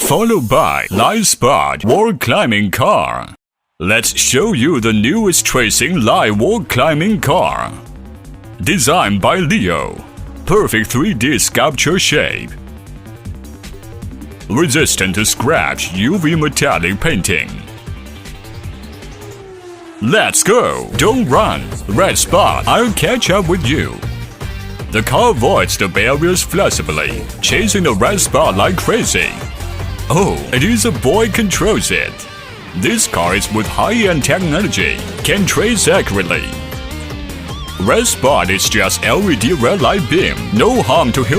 followed by Light Spot Wall Climbing Car. Let's show you the newest tracing light wall climbing car. Designed by Leo. Perfect 3D sculpture shape. Resistant to scratch UV metallic painting. Let's go! Don't run! Red Spot, I'll catch up with you. The car avoids the barriers flexibly, chasing the red spot like crazy. Oh, it is a boy controls it. This car is with high-end technology, can trace accurately. Red spot is just LED red light beam, no harm to human.